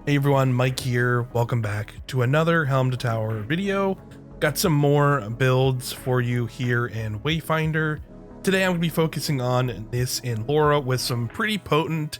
Hey everyone, Mike here. Welcome back to another Helm to Tower video. Got some more builds for you here in Wayfinder. Today I'm going to be focusing on Niss and Lora with some pretty potent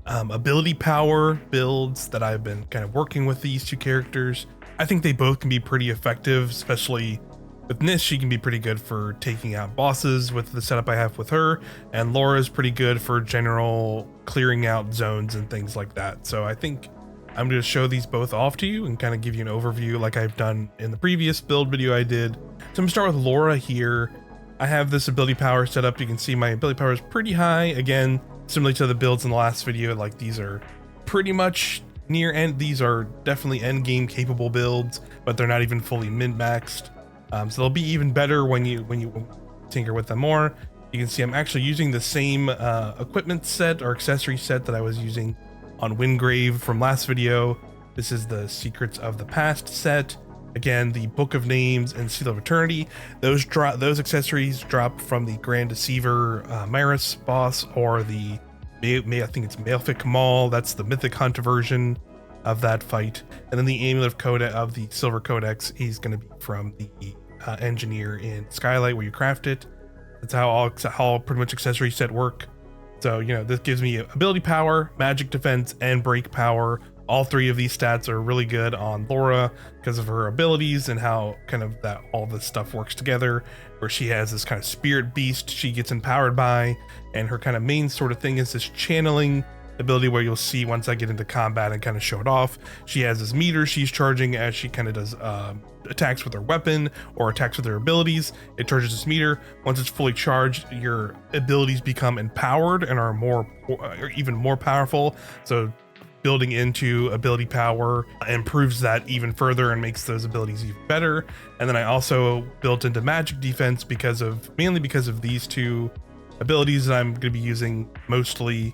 ability power builds that I've been kind of working with these two characters. I think they both can be pretty effective, especially with Niss. She can be pretty good for taking out bosses with the setup I have with her, and Lora's pretty good for general clearing out zones and things like that. So I think I'm going to show these both off to you and kind of give you an overview like I've done in the previous build video I did. So I'm going to start with Lora here. I have this ability power set up. You can see my ability power is pretty high. Again, similar to the builds in the last video, like these are pretty much near end. These are definitely end game capable builds, but they're not even fully min-maxed. So they'll be even better when you tinker with them more. You can see I'm actually using the same equipment set or accessory set that I was using on Wingrave from last video. This is the Secrets of the Past set. Again, the Book of Names and Seal of Eternity. Those accessories drop from the Grand Deceiver Maris boss, or the I think it's Malefic Maul. That's the Mythic Hunt version of that fight. And then the Amulet of Codex of the Silver Codex. He's going to be from the Engineer in Skylight, where you craft it. That's how all pretty much accessory set work. So, you know, this gives me ability power, magic defense, and break power. All three of these stats are really good on Lora because of her abilities and how kind of that all this stuff works together, where she has this kind of spirit beast she gets empowered by, and her kind of main sort of thing is this channeling ability, where you'll see once I get into combat and kind of show it off. She has this meter she's charging as she kind of does attacks with her weapon or attacks with her abilities. It charges this meter. Once it's fully charged, your abilities become empowered and are even more powerful. So building into ability power improves that even further and makes those abilities even better. And then I also built into magic defense mainly because of these two abilities that I'm going to be using mostly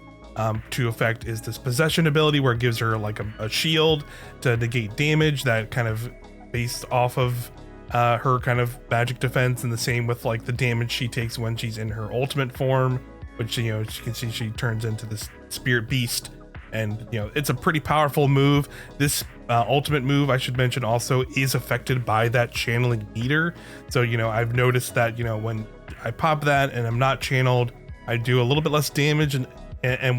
to effect is this possession ability, where it gives her like a shield to negate damage that kind of based off of her kind of magic defense, and the same with like the damage she takes when she's in her ultimate form, which, you know, you can see she turns into this spirit beast. And, you know, it's a pretty powerful move. This ultimate move, I should mention, also is affected by that channeling meter. So, you know, I've noticed that, you know, when I pop that and I'm not channeled, I do a little bit less damage, and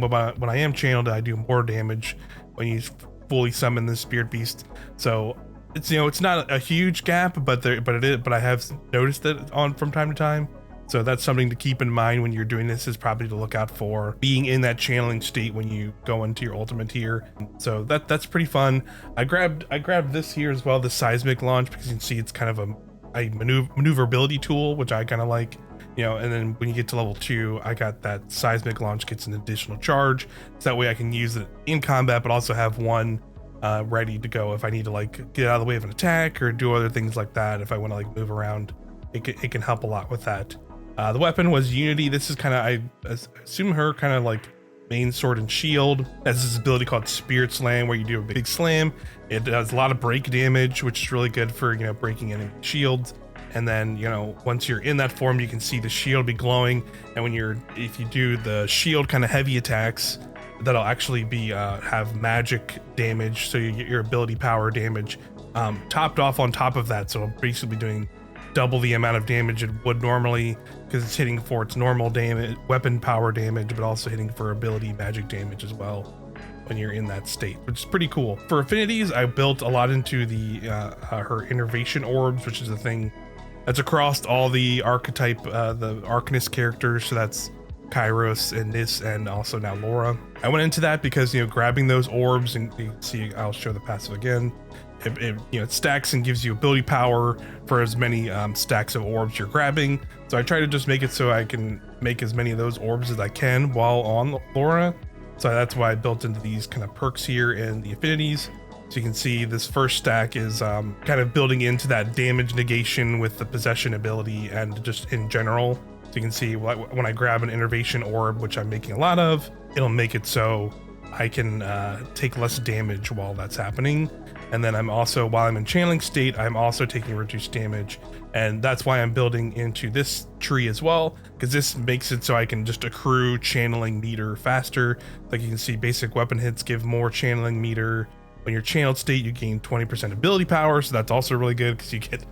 when I am channeled, I do more damage when you fully summon the spirit beast. So it's, you know, it's not a huge gap, but I have noticed it from time to time. So that's something to keep in mind when you're doing this, is probably to look out for being in that channeling state when you go into your ultimate here. So that's pretty fun. I grabbed this here as well, the seismic launch, because you can see it's kind of a maneuverability tool, which I kind of like. You know, and then when you get to level 2, I got that seismic launch gets an additional charge, so that way I can use it in combat, but also have one ready to go if I need to like get out of the way of an attack or do other things like that. If I want to like move around, it can help a lot with that. The weapon was Unity. This is kind of, I assume, her kind of like main sword and shield. Has this ability called Spirit Slam, where you do a big slam. It does a lot of break damage, which is really good for, you know, breaking enemy shields. And then, you know, once you're in that form, you can see the shield be glowing. And if you do the shield kind of heavy attacks, that'll actually be have magic damage. So you get your ability power damage topped off on top of that. So it'll basically be doing double the amount of damage it would normally, because it's hitting for its normal damage, weapon power damage, but also hitting for ability magic damage as well when you're in that state, which is pretty cool. For affinities, I built a lot into the her innervation orbs, which is a thing that's across all the archetype, the Arcanist characters. So that's Kairos and Niss, and also now Lora. I went into that because, you know, grabbing those orbs, and you can see, I'll show the passive again. It stacks and gives you ability power for as many stacks of orbs you're grabbing. So I try to just make it so I can make as many of those orbs as I can while on Lora. So that's why I built into these kind of perks here in the affinities. So you can see this first stack is kind of building into that damage negation with the possession ability and just in general. So you can see when I grab an innervation orb, which I'm making a lot of, it'll make it so I can take less damage while that's happening. And then I'm also, while I'm in channeling state, I'm also taking reduced damage. And that's why I'm building into this tree as well, because this makes it so I can just accrue channeling meter faster. Like you can see, basic weapon hits give more channeling meter. When you're channeled state, you gain 20% ability power, so that's also really good because you get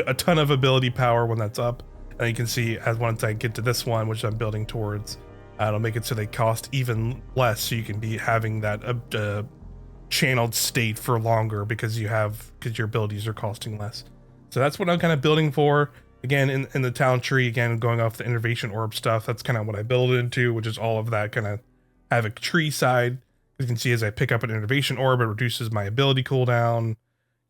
a ton of ability power when that's up. And you can see as once I get to this one, which I'm building towards, it'll make it so they cost even less, so you can be having that channeled state for longer because your abilities are costing less. So that's what I'm kind of building for. Again, in the talent tree, again, going off the innovation orb stuff, that's kind of what I build into, which is all of that kind of havoc tree side. You can see as I pick up an innovation orb, it reduces my ability cooldown.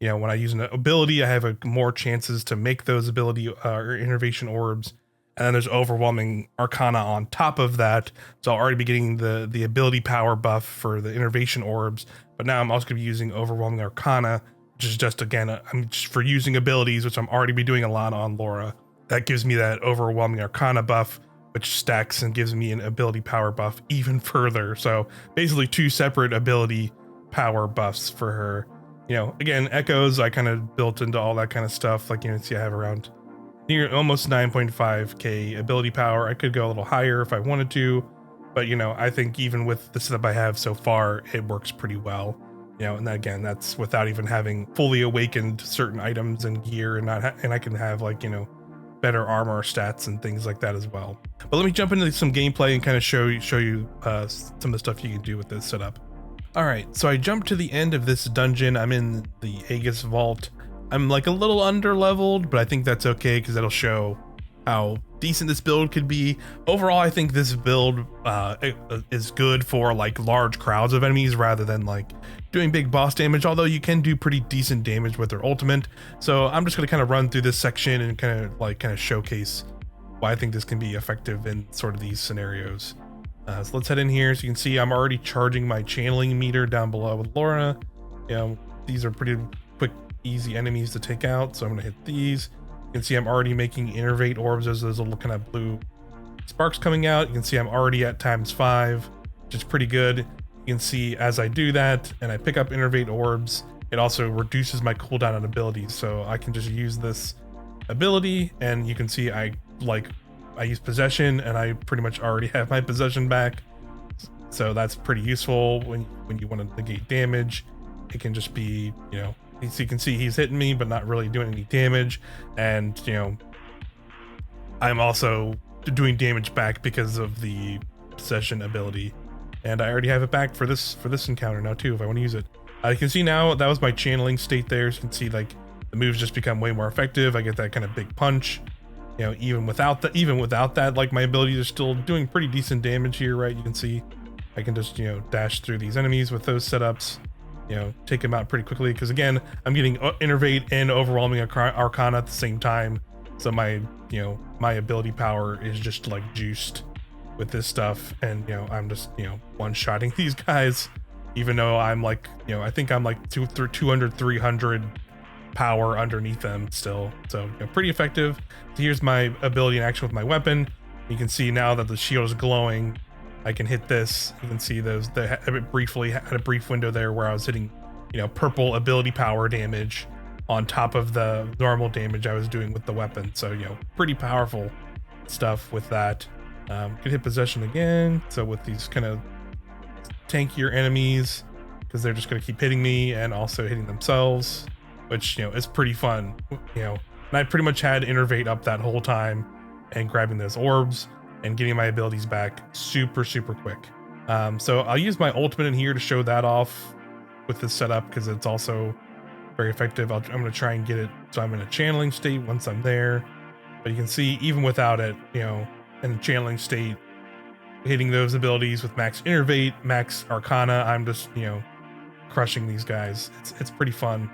You know, when I use an ability, I have more chances to make those ability or innovation orbs. And then there's overwhelming arcana on top of that. So I'll already be getting the ability power buff for the innovation orbs, but now I'm also going to be using overwhelming arcana, which is just, again, I'm just for using abilities, which I'm already be doing a lot on Lora. That gives me that overwhelming arcana buff, which stacks and gives me an ability power buff even further. So basically 2 separate ability power buffs for her. You know, again, echoes, I kind of built into all that kind of stuff. Like, you know, see I have around near almost 9.5k ability power. I could go a little higher if I wanted to, but you know, I think even with the setup I have so far, it works pretty well. You know, and again, that's without even having fully awakened certain items and gear, and I can have, like, you know, better armor stats and things like that as well. But let me jump into some gameplay and kind of show you some of the stuff you can do with this setup. All right, so I jumped to the end of this dungeon. I'm in the Aegis Vault. I'm like a little under leveled, but I think that's okay because that'll show how decent this build could be. Overall, I think this build is good for like large crowds of enemies rather than like doing big boss damage, although you can do pretty decent damage with their ultimate. So I'm just going to kind of run through this section and kind of showcase why I think this can be effective in sort of these scenarios. So let's head in here. So you can see I'm already charging my channeling meter down below with Lora. You know, these are pretty quick, easy enemies to take out. So I'm going to hit these. You can see I'm already making innervate orbs as those little kind of blue sparks coming out. You can see I'm already at ×5, which is pretty good. You can see as I do that and I pick up innervate orbs, it also reduces my cooldown on abilities. So I can just use this ability, and you can see I use possession, and I pretty much already have my possession back. So that's pretty useful when you want to negate damage. It can just be, you know, so you can see he's hitting me, but not really doing any damage. And, you know, I'm also doing damage back because of the possession ability. And I already have it back for this encounter now too, if I want to use it. You can see now that was my channeling state there. So you can see like the moves just become way more effective. I get that kind of big punch. You know, even without that, like my abilities are still doing pretty decent damage here, right? You can see I can just, you know, dash through these enemies with those setups, you know, take them out pretty quickly. Because again, I'm getting innervate and overwhelming arcana at the same time. So my ability power is just like juiced with this stuff. And, you know, I'm just, you know, one-shotting these guys, even though I'm like, you know, I think I'm like 200, 300 power underneath them still. So, you know, pretty effective. So here's my ability in action with my weapon. You can see now that the shield is glowing, I can hit this. You can see those. Briefly had a brief window there where I was hitting, you know, purple ability power damage on top of the normal damage I was doing with the weapon. So, you know, pretty powerful stuff with that. Could hit possession again. So with these kind of tankier enemies, because they're just going to keep hitting me and also hitting themselves, which, you know, is pretty fun. You know, and I pretty much had innervate up that whole time and grabbing those orbs and getting my abilities back super quick. So I'll use my ultimate in here to show that off with this setup because it's also very effective. I'm going to try and get it so I'm in a channeling state once I'm there. But you can see even without it, you know, in a channeling state, hitting those abilities with max innervate, max arcana, I'm just, you know, crushing these guys. It's pretty fun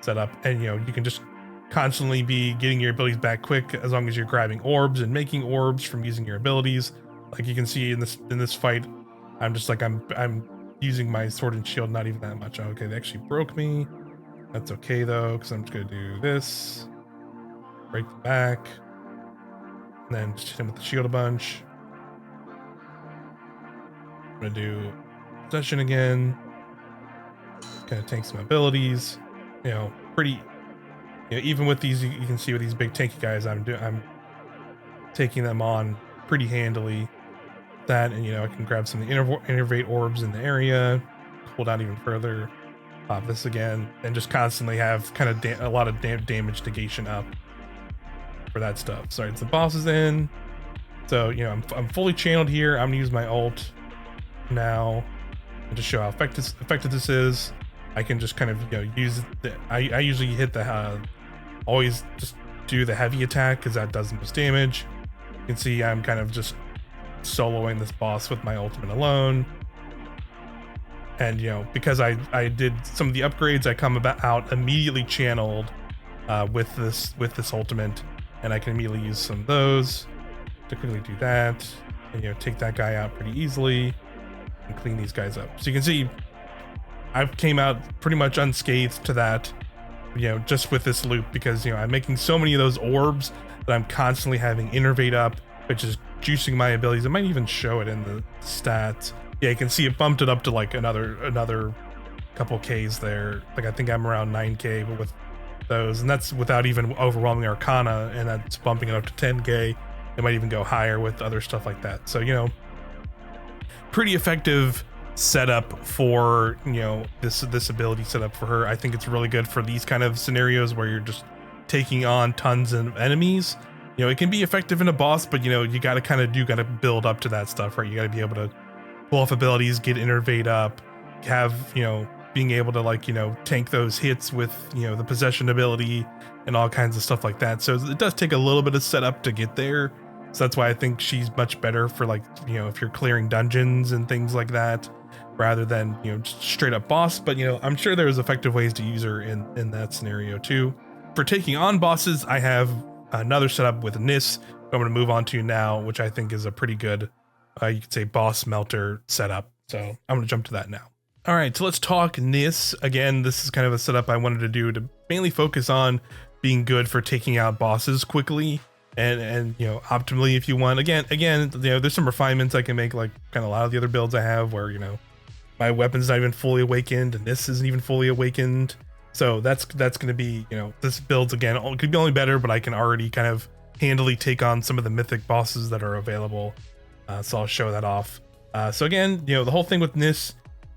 setup, and, you know, you can just constantly be getting your abilities back quick as long as you're grabbing orbs and making orbs from using your abilities. Like you can see in this fight, I'm just like I'm using my sword and shield not even that much. Okay, they actually broke me. That's okay though, because I'm just gonna do this, break the back, and then just hit him with the shield a bunch. I'm gonna do possession again, kind of tank some abilities. You know, pretty, you know, even with these, you can see with these big tanky guys, I'm taking them on pretty handily. That, and, you know, I can grab some of the innervate orbs in the area, pull down even further. Pop this again, and just constantly have kind of a lot of damage negation up for that stuff. Sorry, it's the boss is in. So, you know, I'm fully channeled here. I'm gonna use my ult now and just show how effective this is. I can just kind of, you know, use the, I usually hit the, always just do the heavy attack because that does the most damage. You can see I'm kind of just soloing this boss with my ultimate alone. And, you know, because I did some of the upgrades, I come out immediately channeled with this ultimate, and I can immediately use some of those to quickly do that, and, you know, take that guy out pretty easily and clean these guys up. So you can see I came out pretty much unscathed to that, you know, just with this loop, because, you know, I'm making so many of those orbs that I'm constantly having innervate up, which is juicing my abilities. It might even show it in the stats. Yeah, you can see it bumped it up to like another couple Ks there. Like I think I'm around 9K but with those, and that's without even overwhelming Arcana, and that's bumping it up to 10K. It might even go higher with other stuff like that. So, you know, pretty effective setup for, you know, this ability setup for her. I think it's really good for these kind of scenarios where you're just taking on tons of enemies. You know, it can be effective in a boss, but, you know, you got to build up to that stuff, right? You got to be able to pull off abilities, get innervate up, have, you know, being able to, like, you know, tank those hits with, you know, the possession ability and all kinds of stuff like that. So it does take a little bit of setup to get there. So that's why I think she's much better for, like, you know, if you're clearing dungeons and things like that, rather than, you know, just straight up boss. But, you know, I'm sure there's effective ways to use her in that scenario too. For taking on bosses, I have another setup with Niss I'm going to move on to now, which I think is a pretty good, you could say, boss melter setup. So I'm going to jump to that now. All right, so let's talk Niss. Again, this is kind of a setup I wanted to do to mainly focus on being good for taking out bosses quickly and you know, optimally if you want. Again, you know, there's some refinements I can make, like kind of a lot of the other builds I have where, you know, my weapon's not even fully awakened and this isn't even fully awakened. So that's going to be, you know, this build's, again, could be only better, but I can already kind of handily take on some of the mythic bosses that are available. So I'll show that off. So again, you know, the whole thing with Niss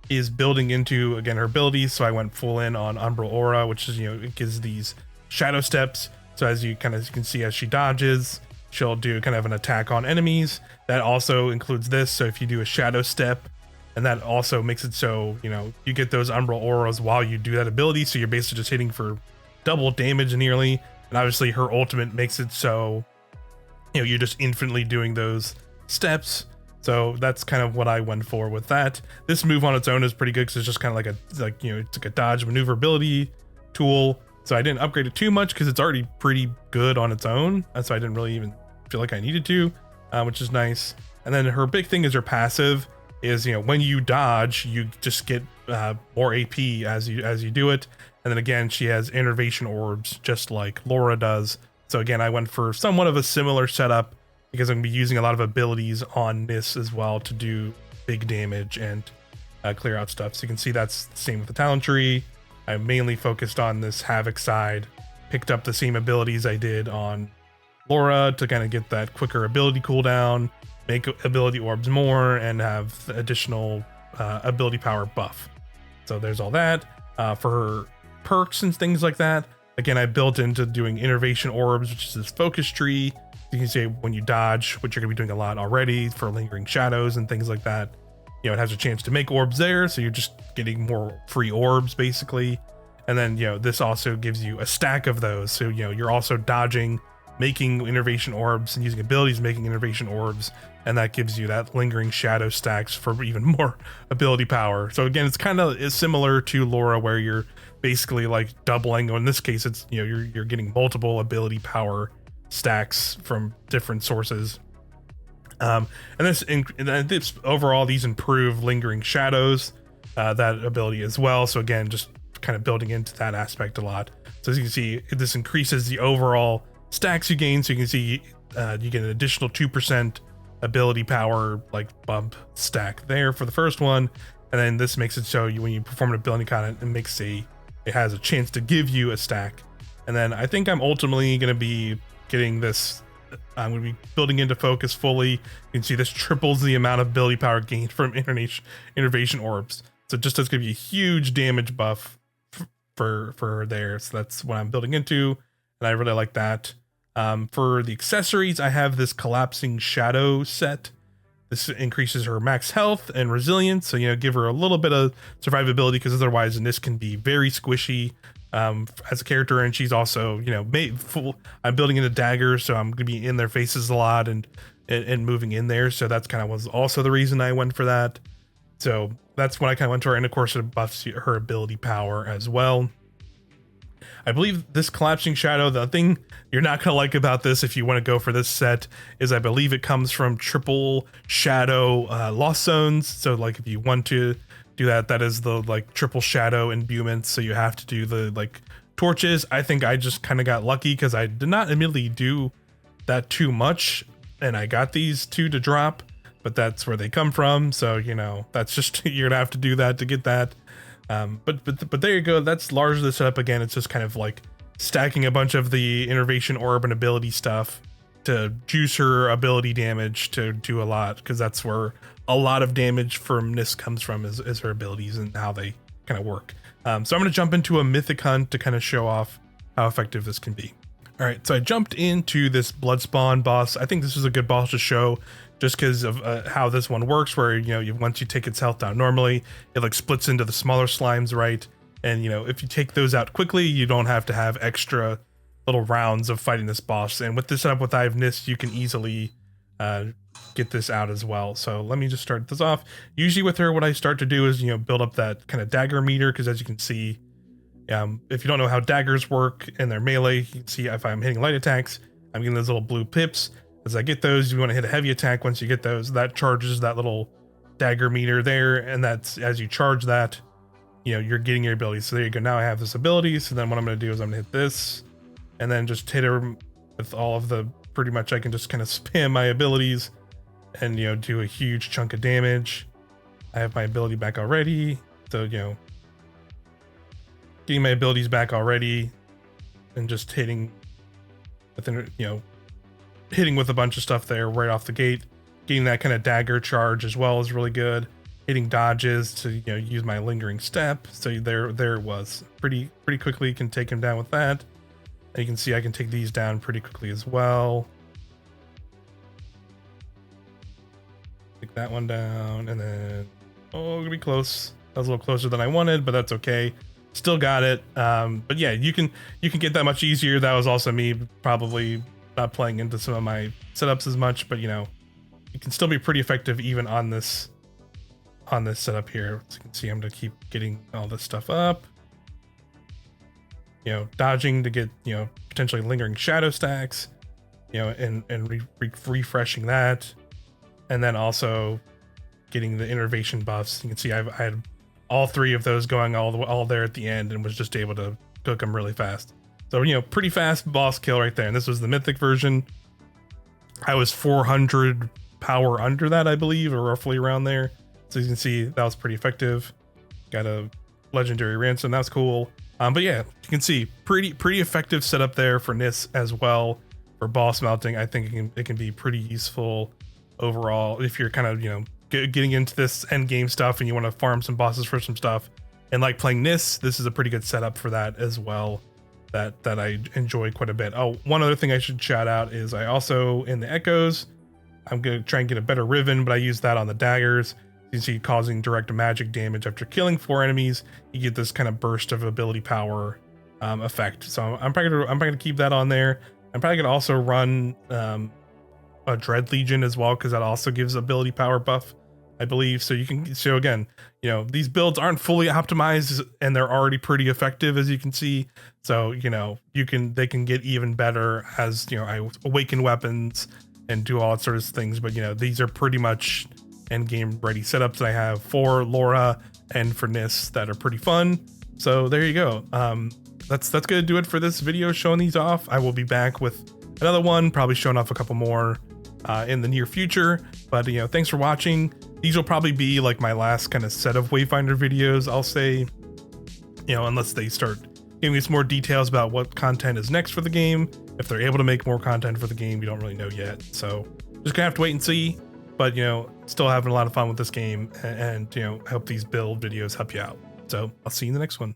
is building into, again, her abilities. So I went full in on Umbral Aura, which is, you know, it gives these shadow steps. So as you can see, as she dodges, she'll do kind of an attack on enemies. That also includes this. So if you do a shadow step, and that also makes it so, you know, you get those Umbral Auras while you do that ability. So you're basically just hitting for double damage nearly. And obviously her ultimate makes it so, you know, you're just infinitely doing those steps. So that's kind of what I went for with that. This move on its own is pretty good because it's just kind of like you know, it's like a dodge maneuverability tool. So I didn't upgrade it too much because it's already pretty good on its own. So I didn't really even feel like I needed to, which is nice. And then her big thing is her passive is, you know, when you dodge, you just get more AP as you do it. And then again, she has innervation orbs just like Lora does. So again, I went for somewhat of a similar setup because I'm going to be using a lot of abilities on Niss as well to do big damage and clear out stuff. So you can see that's the same with the talent tree. I mainly focused on this Havoc side, picked up the same abilities I did on Lora to kind of get that quicker ability cooldown, make ability orbs more, and have the additional ability power buff. So there's all that. For her perks and things like that, again, I built into doing innervation orbs, which is this focus tree. You can say when you dodge, which you're going to be doing a lot already for lingering shadows and things like that. You know, it has a chance to make orbs there, so you're just getting more free orbs basically. And then, you know, this also gives you a stack of those. So, you know, you're also dodging, making innervation orbs, and using abilities making innervation orbs, and that gives you that lingering shadow stacks for even more ability power. So again, it's kind of similar to Lora where you're basically like doubling, or in this case, it's, you know, you're getting multiple ability power stacks from different sources. And this overall, these improve lingering shadows, that ability as well. So again, just kind of building into that aspect a lot. So as you can see, this increases the overall stacks you gain. So you can see you get an additional 2% ability power like bump stack there for the first one. And then this makes it so when you perform an ability kind of, it has a chance to give you a stack. And then I think I'm ultimately going to be getting this, I'm going to be building into focus fully. You can see this triples the amount of ability power gained from innervation orbs. So it just does give you a huge damage buff for there. So that's what I'm building into, and I really like that. For the accessories, I have this collapsing shadow set. This increases her max health and resilience, so give her a little bit of survivability, because otherwise Niss can be very squishy as a character, and she's also made full. I'm building into daggers, so I'm gonna be in their faces a lot and moving in there. So that's kind of was also the reason I went for that. So that's when I kind of went to her, and of course it buffs her ability power as well. I believe this collapsing shadow, the thing you're not going to like about this if you want to go for this set is I believe it comes from triple shadow lost zones. So like if you want to do that, that is the like triple shadow imbuement. So you have to do the like torches. I think I just kind of got lucky because I did not immediately do that too much, and I got these two to drop, but that's where they come from. So, that's just, you're gonna have to do that to get that. But there you go. That's largely the setup. Again, it's just kind of like stacking a bunch of the innervation orb and ability stuff to juice her ability damage to do a lot, because that's where a lot of damage from Niss comes from, is her abilities and how they kind of work. So I'm going to jump into a mythic hunt to kind of show off how effective this can be. All right, so I jumped into this Bloodspawn boss. I think this is a good boss to show just because of how this one works, where, once you take its health down normally, it like splits into the smaller slimes, right? And, if you take those out quickly, you don't have to have extra little rounds of fighting this boss. And with this setup with I have Niss, you can easily get this out as well. So let me just start this off. Usually with her, what I start to do is, build up that kind of dagger meter, because as you can see, if you don't know how daggers work and they're melee, you can see if I'm hitting light attacks, I'm getting those little blue pips. As I get those, you want to hit a heavy attack. Once you get those, that charges that little dagger meter there, and that's as you charge that, you're getting your abilities. So there you go. Now I have this ability. So then what I'm going to do is I'm going to hit this, and then just hit her with all of the, pretty much I can just kind of spam my abilities and, do a huge chunk of damage. I have my ability back already. So, getting my abilities back already and just hitting within, hitting with a bunch of stuff there right off the gate. Getting that kind of dagger charge as well is really good. Hitting dodges to use my lingering step. So there it was. Pretty quickly can take him down with that. And you can see I can take these down pretty quickly as well. Take that one down, and then gonna be close. That was a little closer than I wanted, but that's okay. Still got it. But yeah, you can get that much easier. That was also me probably not playing into some of my setups as much, but you can still be pretty effective even on this setup here. As you can see, I'm gonna keep getting all this stuff up, dodging to get potentially lingering shadow stacks, and refreshing that, and then also getting the innervation buffs. You can see I had all three of those going all there at the end, and was just able to cook them really fast. So, pretty fast boss kill right there. And this was the mythic version. I was 400 power under that, I believe, or roughly around there. So you can see that was pretty effective. Got a legendary ransom. That's cool. But yeah, you can see pretty effective setup there for Niss as well. For boss melting, I think it can be pretty useful overall if you're kind of, getting into this end game stuff and you want to farm some bosses for some stuff. And like playing Niss, this is a pretty good setup for that as well. That I enjoy quite a bit. Oh, one other thing I should shout out is I also, in the echoes, I'm going to try and get a better Riven, but I use that on the daggers. You can see causing direct magic damage after killing 4 enemies. You get this kind of burst of ability power effect. So I'm probably gonna keep that on there. I'm probably gonna also run a Dread Legion as well, because that also gives ability power buff, I believe. So you can show again, these builds aren't fully optimized and they're already pretty effective, as you can see. So, they can get even better as, I awaken weapons and do all sorts of things. But, these are pretty much end game ready setups I have for Lora and for Niss that are pretty fun. So there you go. That's gonna do it for this video showing these off. I will be back with another one, probably showing off a couple more in the near future. But thanks for watching. These will probably be like my last kind of set of Wayfinder videos, I'll say, unless they start giving us more details about what content is next for the game. If they're able to make more content for the game, we don't really know yet. So just gonna have to wait and see. But still having a lot of fun with this game, and I hope these build videos help you out. So I'll see you in the next one.